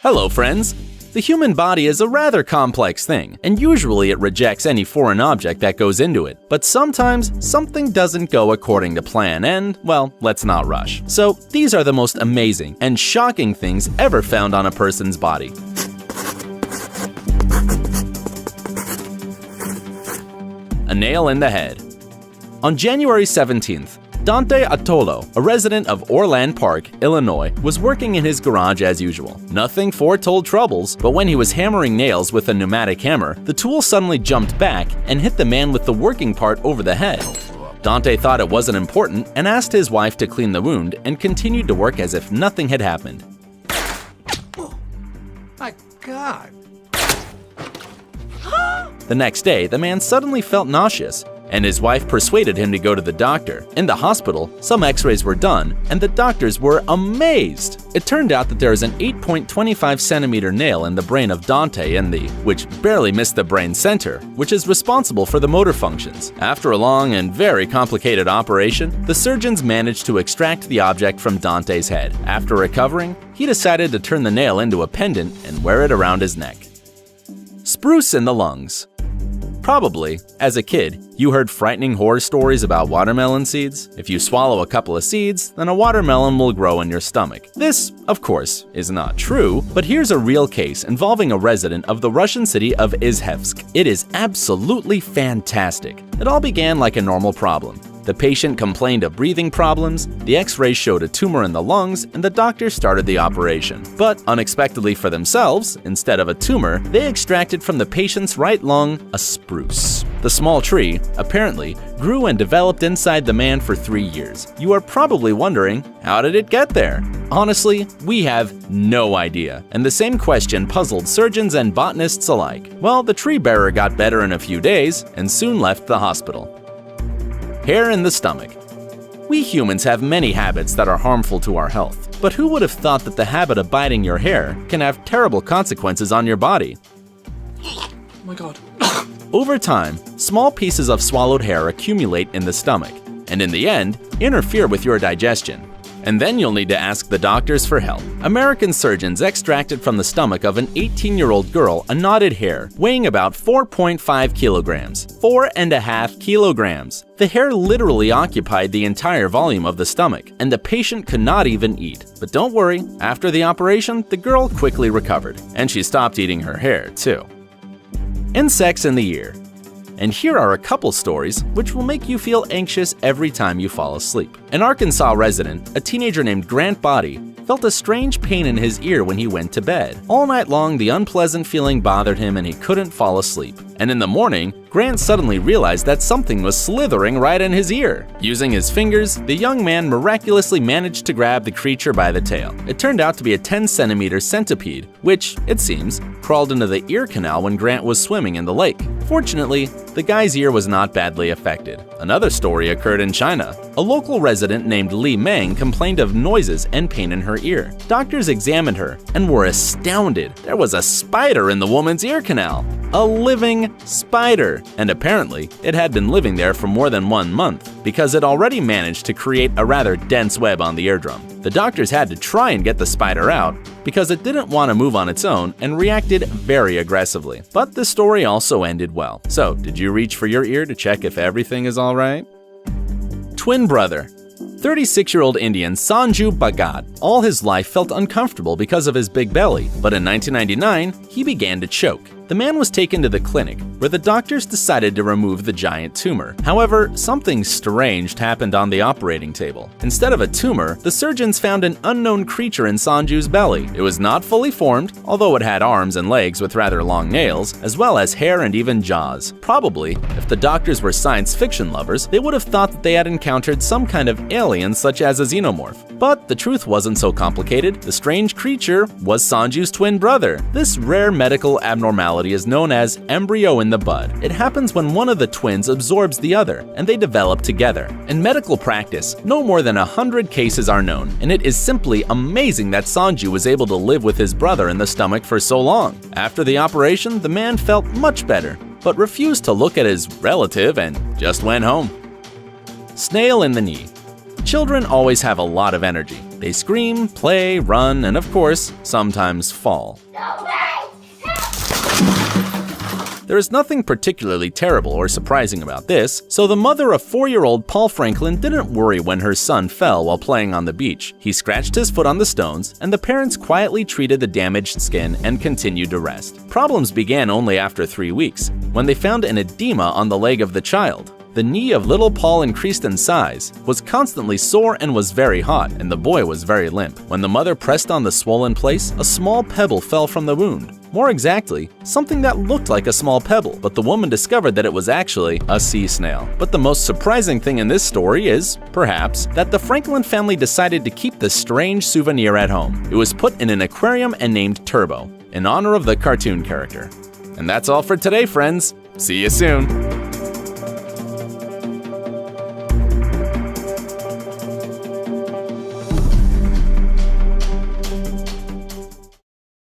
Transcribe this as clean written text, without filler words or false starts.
Hello, friends! The human body is a rather complex thing, and usually it rejects any foreign object that goes into it. But sometimes, something doesn't go according to plan and, well, let's not rush. So, these are the most amazing and shocking things ever found on a person's body. A nail in the head. On January 17th, Dante Attolo, a resident of Orland Park, Illinois, was working in his garage as usual. Nothing foretold troubles, but when he was hammering nails with a pneumatic hammer, the tool suddenly jumped back and hit the man with the working part over the head. Dante thought it wasn't important and asked his wife to clean the wound and continued to work as if nothing had happened. My God! The next day, the man suddenly felt nauseous, and his wife persuaded him to go to the doctor. In the hospital, some x-rays were done, and the doctors were amazed. It turned out that there is an 8.25 centimeter nail in the brain of Dante which barely missed the brain center, which is responsible for the motor functions. After a long and very complicated operation, the surgeons managed to extract the object from Dante's head. After recovering, he decided to turn the nail into a pendant and wear it around his neck. Spruce in the lungs. Probably, as a kid, you heard frightening horror stories about watermelon seeds. If you swallow a couple of seeds, then a watermelon will grow in your stomach. This, of course, is not true, but here's a real case involving a resident of the Russian city of Izhevsk. It is absolutely fantastic. It all began like a normal problem. The patient complained of breathing problems, the x-rays showed a tumor in the lungs, and the doctor started the operation. But unexpectedly for themselves, instead of a tumor, they extracted from the patient's right lung a spruce. The small tree, apparently, grew and developed inside the man for 3 years. You are probably wondering, how did it get there? Honestly, we have no idea, and the same question puzzled surgeons and botanists alike. Well, the tree bearer got better in a few days and soon left the hospital. Hair in the stomach. We humans have many habits that are harmful to our health, but who would have thought that the habit of biting your hair can have terrible consequences on your body? Oh my God. Over time, small pieces of swallowed hair accumulate in the stomach, and in the end, interfere with your digestion. And then you'll need to ask the doctors for help. American surgeons extracted from the stomach of an 18-year-old girl a knotted hair weighing about 4.5 kilograms. 4.5 kilograms. The hair literally occupied the entire volume of the stomach, and the patient could not even eat. But don't worry, after the operation, the girl quickly recovered, and she stopped eating her hair, too. Insects in the ear. And here are a couple stories which will make you feel anxious every time you fall asleep. An Arkansas resident, a teenager named Grant Body, felt a strange pain in his ear when he went to bed. All night long, the unpleasant feeling bothered him and he couldn't fall asleep. And in the morning, Grant suddenly realized that something was slithering right in his ear. Using his fingers, the young man miraculously managed to grab the creature by the tail. It turned out to be a 10-centimeter centipede, which, it seems, crawled into the ear canal when Grant was swimming in the lake. Fortunately, the guy's ear was not badly affected. Another story occurred in China. A local resident named Li Meng complained of noises and pain in her ear. Doctors examined her and were astounded. There was a spider in the woman's ear canal. A living spider. And apparently, it had been living there for more than 1 month because it already managed to create a rather dense web on the eardrum. The doctors had to try and get the spider out because it didn't want to move on its own and reacted very aggressively. But the story also ended well. So, did you reach for your ear to check if everything is alright? Twin brother. 36-year-old Indian Sanju Bhagat all his life felt uncomfortable because of his big belly, but in 1999, he began to choke. The man was taken to the clinic, where the doctors decided to remove the giant tumor. However, something strange happened on the operating table. Instead of a tumor, the surgeons found an unknown creature in Sanju's belly. It was not fully formed, although it had arms and legs with rather long nails, as well as hair and even jaws. Probably, if the doctors were science fiction lovers, they would have thought that they had encountered some kind of alien such as a xenomorph. But the truth wasn't so complicated. The strange creature was Sanju's twin brother. This rare medical abnormality is known as embryo in the bud. It happens when one of the twins absorbs the other, and they develop together. In medical practice, no more than 100 cases are known, and it is simply amazing that Sanju was able to live with his brother in the stomach for so long. After the operation, the man felt much better, but refused to look at his relative and just went home. Snail in the knee. Children always have a lot of energy. They scream, play, run, and of course, sometimes fall. There is nothing particularly terrible or surprising about this, so the mother of 4-year-old Paul Franklin didn't worry when her son fell while playing on the beach. He scratched his foot on the stones, and the parents quietly treated the damaged skin and continued to rest. Problems began only after 3 weeks, when they found an edema on the leg of the child. The knee of little Paul increased in size, was constantly sore and was very hot, and the boy was very limp. When the mother pressed on the swollen place, a small pebble fell from the wound. More exactly, something that looked like a small pebble, but the woman discovered that it was actually a sea snail. But the most surprising thing in this story is, perhaps, that the Franklin family decided to keep this strange souvenir at home. It was put in an aquarium and named Turbo, in honor of the cartoon character. And that's all for today, friends. See you soon!